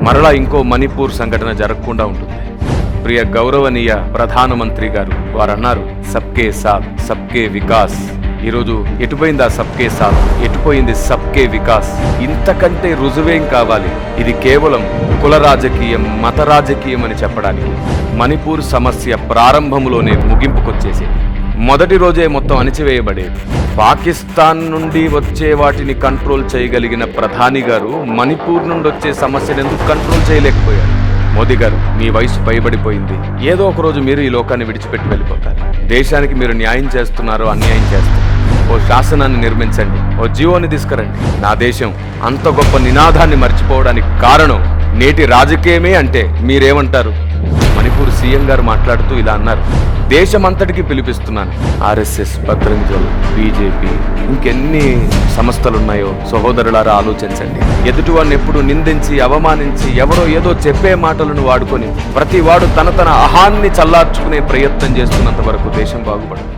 మరలా ఇంకో మణిపూర్ సంఘటన జరగకుండా ఉంటుంది. ప్రియ గౌరవనీయ ప్రధానమంత్రి గారు వారు అన్నారు, సబ్కే సాత్ సబ్కే వికాస్. ఈరోజు ఎటుపోయింది ఆ సబ్కే సాత్, ఎటుపోయింది సబ్కే వికాస్? ఇంతకంటే రుజువేం కావాలి? ఇది కేవలం కుల రాజకీయం, మత రాజకీయం అని చెప్పడానికి. మణిపూర్ సమస్య ప్రారంభంలోనే ముగింపుకొచ్చేసేది. మొదటి రోజే మొత్తం అణిచివేయబడేది. పాకిస్తాన్ నుండి వచ్చే వాటిని కంట్రోల్ చేయగలిగిన ప్రధాని గారు మణిపూర్ నుండి వచ్చే సమస్యను ఎందుకు కంట్రోల్ చేయలేకపోయారు? మోదీ గారు, మీ వయసు పైబడిపోయింది. ఏదో ఒక రోజు మీరు ఈ లోకాన్ని విడిచిపెట్టి వెళ్ళిపోతారు. దేశానికి మీరు న్యాయం చేస్తున్నారో అన్యాయం చేస్తారు. ఓ శాసనాన్ని నిర్మించండి, ఓ జీవోని తీసుకురండి. నా దేశం అంత గొప్ప నినాదాన్ని మర్చిపోవడానికి కారణం నేటి రాజకీయమే అంటే మీరేమంటారు? మణిపూర్ సీఎం గారు మాట్లాడుతూ ఇలా అన్నారు, దేశమంతటికి పిలిపిస్తున్నాను. ఆర్ఎస్ఎస్, బజరంగ్, బీజేపీ, ఇంకెన్ని సంస్థలున్నాయో సహోదరులారా ఆలోచించండి. ఎదుటివాడిని ఎప్పుడు నిందించి అవమానించి ఎవరో ఏదో చెప్పే మాటలను వాడుకొని ప్రతి వాడు తన అహాన్ని చల్లార్చుకునే ప్రయత్నం చేస్తున్నంత వరకు దేశం బాగుపడదు.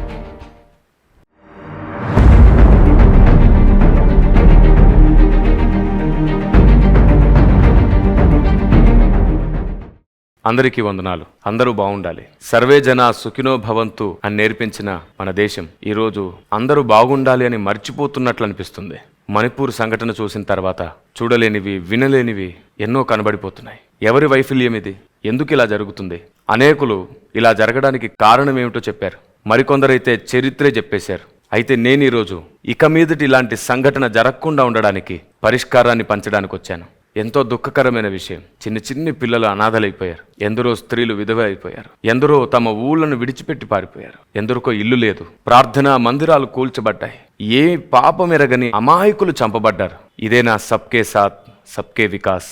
అందరికీ వందనాలు. అందరూ బాగుండాలి. సర్వే జనా సుఖినో భవంతు అని నేర్పించిన మన దేశం ఈరోజు అందరూ బాగుండాలి అని మర్చిపోతున్నట్లు అనిపిస్తుంది. మణిపూర్ సంఘటన చూసిన తర్వాత చూడలేనివి, వినలేనివి ఎన్నో కనబడిపోతున్నాయి. ఎవరి వైఫల్యం ఇది? ఎందుకు ఇలా జరుగుతుంది? అనేకులు ఇలా జరగడానికి కారణం ఏమిటో చెప్పారు. మరికొందరైతే చరిత్రే చెప్పేశారు. అయితే నేను ఈరోజు ఇక మీదటి ఇలాంటి సంఘటన జరగకుండా ఉండడానికి పరిష్కారాన్ని పంచడానికి వచ్చాను. ఎంతో దుఃఖకరమైన విషయం. చిన్ని పిల్లలు అనాథలైపోయారు. ఎందరో స్త్రీలు విధవ అయిపోయారు. ఎందరో తమ ఊళ్ళను విడిచిపెట్టి పారిపోయారు. ఎందరికో ఇల్లు లేదు. ప్రార్థనా మందిరాలు కూల్చబడ్డాయి. ఏ పాపం ఎరగని అమాయకులు చంపబడ్డారు. ఇదేనా సబ్కే సాత్ సబ్కే వికాస్?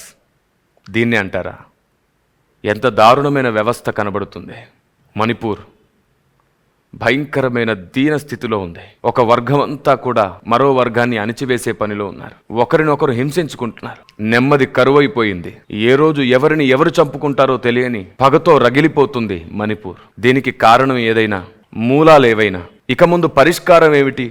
దీన్నే అంటారా? ఎంత దారుణమైన వ్యవస్థ కనబడుతుంది. మణిపూర్ భయంకరమైన దీన స్థితిలో ఉంది. ఒక వర్గం అంతా కూడా మరో వర్గాన్ని అణిచివేసే పనిలో ఉన్నారు. ఒకరినొకరు హింసించుకుంటున్నారు. నెమ్మది కరువైపోయింది. ఏ రోజు ఎవరిని ఎవరు చంపుకుంటారో తెలియని పగతో రగిలిపోతుంది మణిపూర్. దీనికి కారణం ఏదైనా, మూలాలేవైనా, ఇక ముందు పరిష్కారం ఏమిటి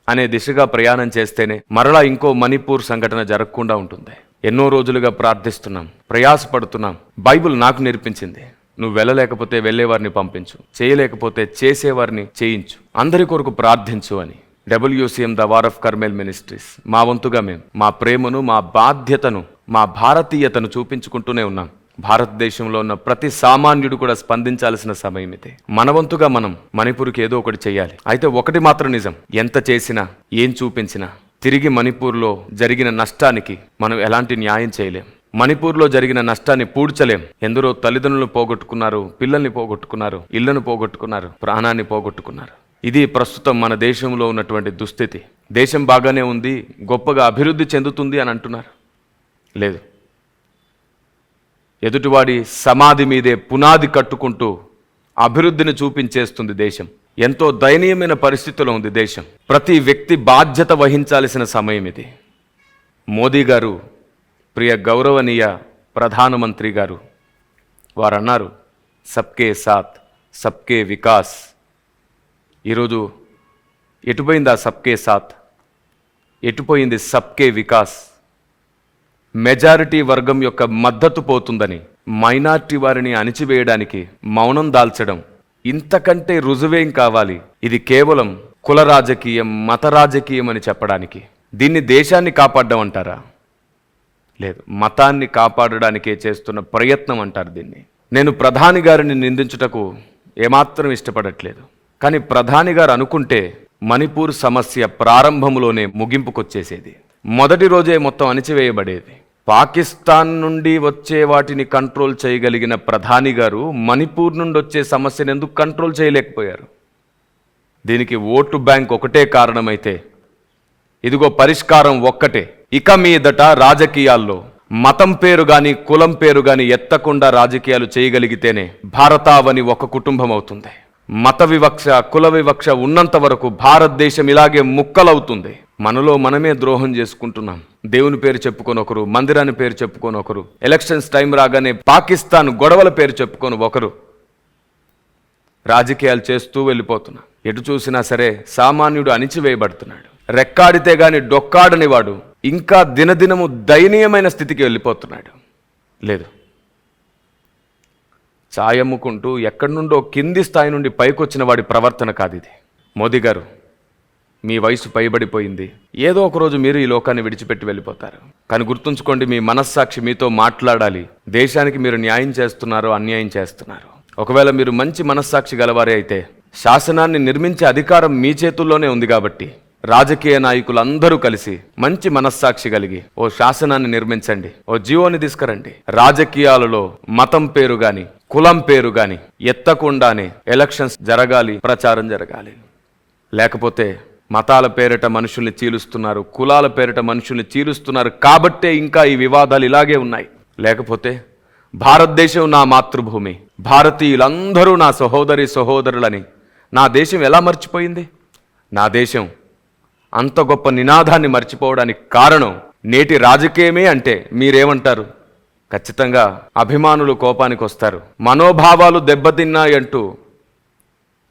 అనే దిశగా ప్రయాణం చేస్తేనే మరలా ఇంకో మణిపూర్ సంఘటన జరగకుండా ఉంటుంది. ఎన్నో రోజులుగా ప్రార్థిస్తున్నాం, ప్రయాసపడుతున్నాం. బైబిల్ నాకు నేర్పించింది, నువ్వు వెళ్ళలేకపోతే వెళ్ళేవారిని పంపించు, చేయలేకపోతే చేసేవారిని చేయించు, అందరి కొరకు ప్రార్థించు అని. WCM the war of Carmel ministries మా వంతుగా మేము మా ప్రేమను, మా బాధ్యతను, మా భారతీయతను చూపించుకుంటూనే ఉన్నాం. భారతదేశంలో ఉన్న ప్రతి సామాన్యుడు కూడా స్పందించాల్సిన సమయం ఇదే. మన వంతుగా మనం మణిపూర్కి ఏదో ఒకటి చేయాలి. అయితే ఒకటి మాత్రం నిజం, ఎంత చేసినా ఏం చూపించినా తిరిగి మణిపూర్లో జరిగిన నష్టానికి మనం ఎలాంటి న్యాయం చేయలేం. మణిపూర్లో జరిగిన నష్టాన్ని పూడ్చలేం. ఎందరో తల్లిదండ్రులు పోగొట్టుకున్నారు, పిల్లల్ని పోగొట్టుకున్నారు, ఇళ్లను పోగొట్టుకున్నారు, ప్రాణాన్ని పోగొట్టుకున్నారు. ఇది ప్రస్తుతం మన దేశంలో ఉన్నటువంటి దుస్థితి. దేశం బాగానే ఉంది, గొప్పగా అభివృద్ధి చెందుతుంది అని అంటున్నారు. లేదు, ఎదుటివాడి సమాధి మీదే పునాది కట్టుకుంటూ అభివృద్ధిని చూపించేస్తుంది దేశం. ఎంతో దయనీయమైన పరిస్థితిలో ఉంది దేశం. ప్రతి వ్యక్తి బాధ్యత వహించాల్సిన సమయం ఇది. మోదీ గారు, ప్రియ గౌరవనీయ ప్రధానమంత్రి గారు వారు అన్నారు, సబ్కే సాత్ సబ్కే వికాస్. ఈరోజు ఎటుపోయింది ఆ సబ్కే సాత్, ఎటుపోయింది సబ్కే వికాస్? మెజారిటీ వర్గం యొక్క మద్దతు పోతుందని మైనార్టీ వారిని అణిచివేయడానికి మౌనం దాల్చడం ఇంతకంటే రుజువేం కావాలి? ఇది కేవలం కుల రాజకీయం, మత రాజకీయం అని చెప్పడానికి. దీన్ని దేశాన్ని కాపాడడం అంటారా? లేదు, మతాన్ని కాపాడడానికే చేస్తున్న ప్రయత్నం అంటారు దీన్ని. నేను ప్రధాని గారిని నిందించుటకు ఏమాత్రం ఇష్టపడట్లేదు. కానీ ప్రధాని గారు అనుకుంటే మణిపూర్ సమస్య ప్రారంభంలోనే ముగింపుకొచ్చేసేది. మొదటి రోజే మొత్తం అణిచివేయబడేది. పాకిస్తాన్ నుండి వచ్చే వాటిని కంట్రోల్ చేయగలిగిన ప్రధాని గారు మణిపూర్ నుండి వచ్చే సమస్యను ఎందుకు కంట్రోల్ చేయలేకపోయారు? దీనికి ఓటు బ్యాంక్ ఒకటే కారణమైతే ఇదిగో పరిష్కారం ఒక్కటే. ఇక మీదట రాజకీయాల్లో మతం పేరు గాని, కులం పేరు గాని ఎత్తకుండా రాజకీయాలు చేయగలిగితేనే భారతావని ఒక కుటుంబం అవుతుంది. మత వివక్ష, కుల వివక్ష ఉన్నంత వరకు భారతదేశం ఇలాగే ముక్కలవుతుంది. మనలో మనమే ద్రోహం చేసుకుంటున్నాం. దేవుని పేరు చెప్పుకొని ఒకరు, మందిరాన్ని పేరు చెప్పుకొని ఒకరు, ఎలక్షన్స్ టైం రాగానే పాకిస్తాన్ గొడవల పేరు చెప్పుకొని ఒకరు రాజకీయాలు చేస్తూ వెళ్ళిపోతున్నా. ఎటు చూసినా సరే సామాన్యుడు అణిచివేయబడుతున్నాడు. రెక్కాడితే గాని డొక్కాడని వాడు ఇంకా దినదినము దయనీయమైన స్థితికి వెళ్ళిపోతున్నాడు. లేదు. చాయమ్ముకుంటూ ఎక్కడి నుండో కింది స్థాయి నుండి పైకొచ్చిన వాడి ప్రవర్తన కాదు ఇది. మోదీ గారు, మీ వయసు పైబడిపోయింది, ఏదో ఒకరోజు మీరు ఈ లోకాన్ని విడిచిపెట్టి వెళ్ళిపోతారు. కానీ గుర్తుంచుకోండి, మీ మనస్సాక్షి మీతో మాట్లాడాలి. దేశానికి మీరు న్యాయం చేస్తున్నారో అన్యాయం చేస్తున్నారు. ఒకవేళ మీరు మంచి మనస్సాక్షి గలవారే అయితే శాసనాన్ని నిర్మించే అధికారం మీ చేతుల్లోనే ఉంది. కాబట్టి రాజకీయ నాయకులందరూ కలిసి మంచి మనస్సాక్షి కలిగి ఓ శాసనాన్ని నిర్మించండి, ఓ జీవోని తీసుకురండి. రాజకీయాలలో మతం పేరు గాని కులం పేరు గాని ఎత్తకుండానే ఎలక్షన్స్ జరగాలి, ప్రచారం జరగాలి. లేకపోతే మతాల పేరిట మనుషుల్ని చీలుస్తున్నారు, కులాల పేరిట మనుషుల్ని చీలుస్తున్నారు కాబట్టే ఇంకా ఈ వివాదాలు ఇలాగే ఉన్నాయి. లేకపోతే భారతదేశం నా మాతృభూమి, భారతీయులందరూ నా సహోదరి సహోదరులని నా దేశం ఎలా మర్చిపోయింది? నా దేశం అంత గొప్ప నినాదాన్ని మర్చిపోవడానికి కారణం నేటి రాజకీయమే అంటే మీరేమంటారు? ఖచ్చితంగా అభిమానులు కోపానికి వస్తారు, మనోభావాలు దెబ్బతిన్నాయంటూ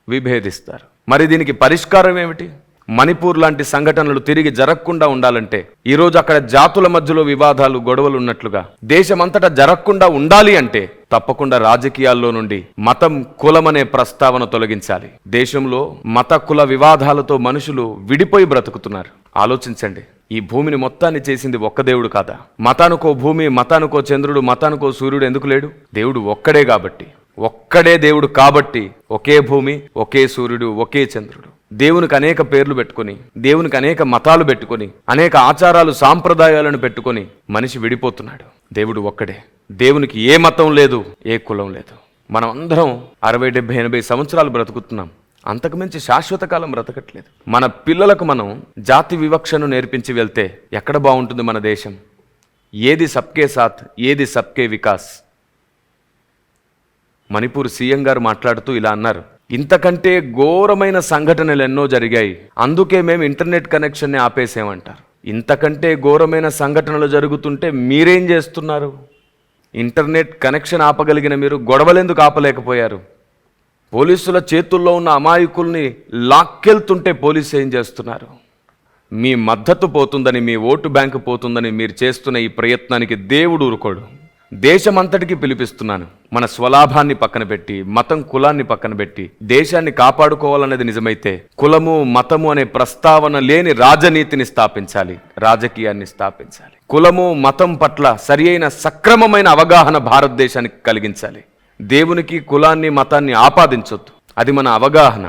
విభేదిస్తారు. మరి దీనికి పరిష్కారం ఏమిటి? మణిపూర్ లాంటి సంఘటనలు తిరిగి జరగకుండా ఉండాలంటే ఈరోజు అక్కడ జాతుల మధ్యలో వివాదాలు గొడవలు ఉన్నట్లుగా దేశమంతటా జరగకుండా ఉండాలి అంటే తప్పకుండా రాజకీయాల్లో నుండి మతం కులం అనే ప్రస్తావన తొలగించాలి. దేశంలో మత కుల వివాదాలతో మనుషులు విడిపోయి బ్రతుకుతున్నారు. ఆలోచించండి, ఈ భూమిని మొత్తాన్ని చేసింది ఒక్క దేవుడు కాదా? మతానికో భూమి, మతానికో చంద్రుడు, మతానికో సూర్యుడు ఎందుకు లేడు? దేవుడు ఒక్కడే కాబట్టి, ఒక్కడే దేవుడు కాబట్టి ఒకే భూమి, ఒకే సూర్యుడు, ఒకే చంద్రుడు. దేవునికి అనేక పేర్లు పెట్టుకొని, దేవునికి అనేక మతాలు పెట్టుకొని, అనేక ఆచారాలు సాంప్రదాయాలను పెట్టుకొని మనిషి విడిపోతున్నాడు. దేవుడు ఒక్కడే. దేవునికి ఏ మతం లేదు, ఏ కులం లేదు. మనం అందరం 60, 70, 80 సంవత్సరాలు బ్రతుకుతున్నాం. అంతకుమించి శాశ్వత కాలం బ్రతకట్లేదు. మన పిల్లలకు మనం జాతి వివక్షను నేర్పించి వెళ్తే ఎక్కడ బాగుంటుంది మన దేశం? ఏది సబ్కే సాత్, ఏది సబ్కే వికాస్? మణిపూర్ సీఎం గారు మాట్లాడుతూ ఇలా అన్నారు, ఇంతకంటే ఘోరమైన సంఘటనలు ఎన్నో జరిగాయి, అందుకే మేము ఇంటర్నెట్ కనెక్షన్ని ఆపేసామంటారు. ఇంతకంటే ఘోరమైన సంఘటనలు జరుగుతుంటే మీరేం చేస్తున్నారు? ఇంటర్నెట్ కనెక్షన్ ఆపగలిగిన మీరు గొడవలెందుకు ఆపలేకపోయారు? పోలీసుల చేతుల్లో ఉన్న అమాయకుల్ని లాక్కెళ్తుంటే పోలీసు ఏం చేస్తున్నారు? మీ మద్దతు పోతుందని, మీ ఓటు బ్యాంకు పోతుందని మీరు చేస్తున్న ఈ ప్రయత్నానికి దేవుడు ఊరుకోడు. దేశమంతటికి పిలిపిస్తున్నాను, మన స్వలాభాన్ని పక్కన పెట్టి, మతం కులాన్ని పక్కన పెట్టి దేశాన్ని కాపాడుకోవాలనేది నిజమైతే కులము మతము అనే ప్రస్తావన లేని రాజనీతిని స్థాపించాలి, రాజకీయాన్ని స్థాపించాలి. కులము మతం పట్ల సరి అయిన సక్రమమైన అవగాహన భారతదేశానికి కలిగించాలి. దేవునికి కులాన్ని మతాన్ని ఆపాదించొద్దు. అది మన అవగాహన,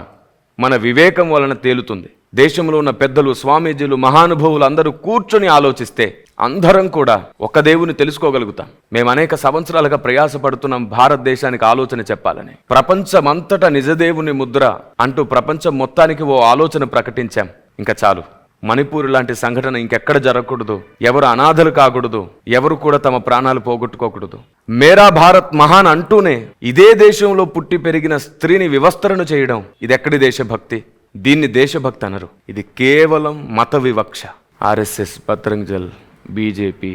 మన వివేకం వలన తేలుతుంది. దేశంలో ఉన్న పెద్దలు, స్వామీజీలు, మహానుభావులు అందరూ కూర్చొని ఆలోచిస్తే అందరం కూడా ఒక దేవుని తెలుసుకోగలుగుతాం. మేము అనేక సంవత్సరాలుగా ప్రయాసపడుతున్నాం భారతదేశానికి ఆలోచన చెప్పాలని. ప్రపంచమంతటా నిజదేవుని ముద్ర అంటూ ప్రపంచం మొత్తానికి ఓ ఆలోచన ప్రకటించాం. ఇంకా చాలు. మణిపూర్ లాంటి సంఘటన ఇంకెక్కడ జరగకూడదు. ఎవరు అనాథలు కాకూడదు, ఎవరు కూడా తమ ప్రాణాలు పోగొట్టుకోకూడదు. మేరా భారత్ మహాన్ అంటూనే ఇదే దేశంలో పుట్టి పెరిగిన స్త్రీని వివస్త్రను చేయడం, ఇది ఎక్కడి దేశభక్తి? దీన్ని దేశభక్తి అనరు. ఇది కేవలం మత వివక్ష. ఆర్ఎస్ఎస్, బజరంగ్ దళ్, బీజేపీ,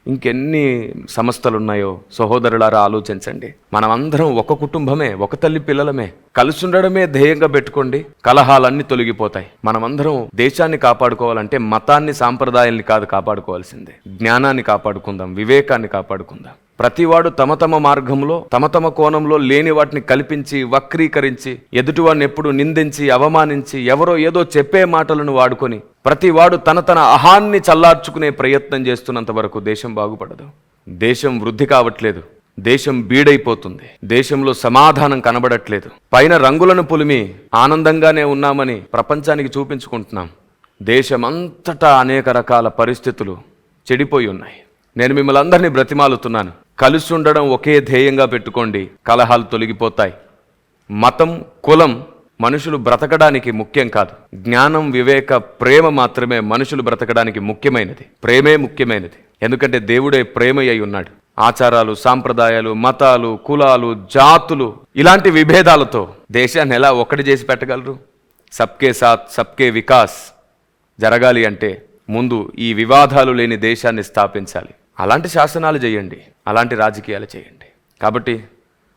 ఇంకెన్ని సంస్థలున్నాయో సహోదరులారా ఆలోచించండి. మనమందరం ఒక కుటుంబమే, ఒక తల్లి పిల్లలమే. కలిసి ఉండడమే ధ్యేయంగా పెట్టుకోండి, కలహాలన్నీ తొలగిపోతాయి. మనమందరం దేశాన్ని కాపాడుకోవాలంటే మతాన్ని, సాంప్రదాయాల్ని కాదు కాపాడుకోవాల్సిందే. జ్ఞానాన్ని కాపాడుకుందాం, వివేకాన్ని కాపాడుకుందాం. ప్రతివాడు తమ తమ మార్గంలో, తమ తమ కోణంలో లేని వాటిని కల్పించి, వక్రీకరించి, ఎదుటివాడిని ఎప్పుడు నిందించి, అవమానించి, ఎవరో ఏదో చెప్పే మాటలను వాడుకొని ప్రతివాడు తన తన అహాన్ని చల్లార్చుకునే ప్రయత్నం చేస్తున్నంత వరకు దేశం బాగుపడదు. దేశం వృద్ధి కావట్లేదు, దేశం బీడైపోతుంది. దేశంలో సమాధానం కనబడట్లేదు. పైన రంగులను పులిమి ఆనందంగానే ఉన్నామని ప్రపంచానికి చూపించుకుంటున్నాం. దేశమంతటా అనేక రకాల పరిస్థితులు చెడిపోయి ఉన్నాయి. నేను మిమ్మల్ని అందరినీ బ్రతిమాలుతున్నాను, కలిసి ఉండడం ఒకే ధ్యేయంగా పెట్టుకోండి, కలహాలు తొలగిపోతాయి. మతం కులం మనుషులు బ్రతకడానికి ముఖ్యం కాదు. జ్ఞానం, వివేక, ప్రేమ మాత్రమే మనుషులు బ్రతకడానికి ముఖ్యమైనది. ప్రేమే ముఖ్యమైనది. ఎందుకంటే దేవుడే ప్రేమ అయి ఉన్నాడు. ఆచారాలు, సాంప్రదాయాలు, మతాలు, కులాలు, జాతులు ఇలాంటి విభేదాలతో దేశాన్ని ఎలా ఒక్కటి చేసి పెట్టగలరు? సబ్కే సాత్ సబ్కే వికాస్ జరగాలి అంటే ముందు ఈ వివాదాలు లేని దేశాన్ని స్థాపించాలి. అలాంటి శాసనాలు చేయండి, అలాంటి రాజకీయాలు చేయండి. కాబట్టి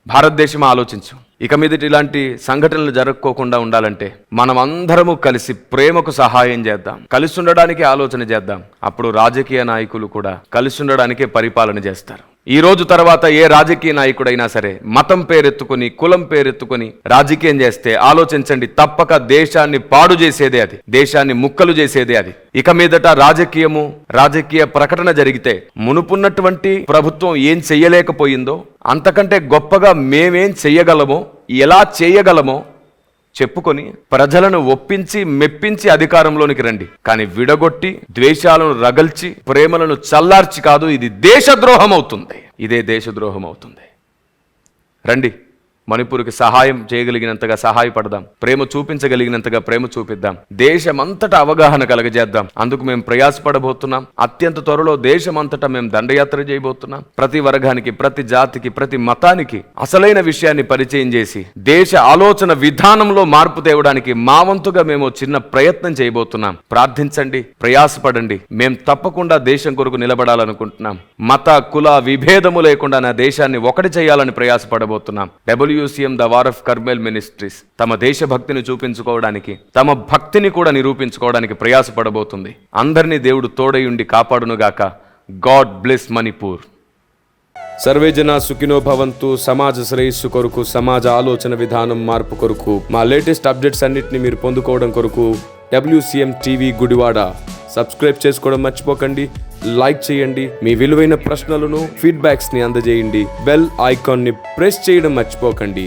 భారతదేశం ఆలోచించు. ఇక మీదట ఇలాంటి సంఘటనలు జరగకోకుండా ఉండాలంటే మనం అందరము కలిసి ప్రేమకు సహాయం చేద్దాం, కలిసి ఉండడానికి ఆలోచన చేద్దాం. అప్పుడు రాజకీయ నాయకులు కూడా కలిసి ఉండడానికే పరిపాలన చేస్తారు. ఈ రోజు తర్వాత ఏ రాజకీయ నాయకుడైనా సరే మతం పేరెత్తుకుని కులం పేరెత్తుకుని రాజకీయం చేస్తే ఆలోచించండి, తప్పక దేశాన్ని పాడు చేసేదే అది, దేశాన్ని ముక్కలు చేసేదే అది. ఇక మీదట రాజకీయ ప్రకటన జరిగితే మునుపున్నటువంటి ప్రభుత్వం ఏం చెయ్యలేకపోయిందో అంతకంటే గొప్పగా మేమేం చెయ్యగలమో, ఎలా చేయగలమో చెప్పుకొని ప్రజలను ఒప్పించి మెప్పించి అధికారంలోనికి రండి. కానీ విడగొట్టి ద్వేషాలను రగల్చి ప్రేమలను చల్లార్చి కాదు. ఇది దేశద్రోహం అవుతుంది. ఇదే దేశద్రోహం అవుతుంది. రండి, మణిపూర్కి సహాయం చేయగలిగినంతగా సహాయపడదాం, ప్రేమ చూపించగలిగినంతగా ప్రేమ చూపిద్దాం, దేశమంతటా అవగాహన కలగజేద్దాం. అందుకు మేము ప్రయాసపడబోతున్నాం. అత్యంత త్వరలో దేశమంతటా మేము దండయాత్ర చేయబోతున్నాం. ప్రతి వర్గానికి, ప్రతి జాతికి, ప్రతి మతానికి అసలైన విషయాన్ని పరిచయం చేసి దేశ ఆలోచన విధానంలో మార్పు తేవడానికి మా వంతుగా మేము చిన్న ప్రయత్నం చేయబోతున్నాం. ప్రార్థించండి, ప్రయాసపడండి. మేము తప్పకుండా దేశం కొరకు నిలబడాలనుకుంటున్నాం. మత కుల విభేదము లేకుండా నా దేశాన్ని ఒకటి చేయాలని ప్రయాసపడబోతున్నాం. WCM the war of Carmel ministries తమ దేశభక్తిని చూపించుకోవడానికి, తమ భక్తిని కూడా నిరూపించుకోవడానికి ప్రయాసపడబోతుంది. అందరినీ దేవుడు తోడయుండి కాపాడునుగాక. God bless Manipur. సర్వే జన సుఖినో భవంతు. సమాజ శ్రేయస్సు కొరకు, సమాజ ఆలోచన విధానం మార్పు కొరకు, మా లేటెస్ట్ అప్డేట్స్ అన్నిటిని మీరు పొందుకోవడం కొరకు WCM టీవీ గుడివాడ సబ్స్క్రైబ్ చేసుకోవడం మర్చిపోకండి. లైక్ చేయండి. మీ విలువైన ప్రశ్నలను, ఫీడ్బ్యాక్స్ ని అందజేయండి. బెల్ ఐకాన్ ని ప్రెస్ చేయడం మర్చిపోకండి.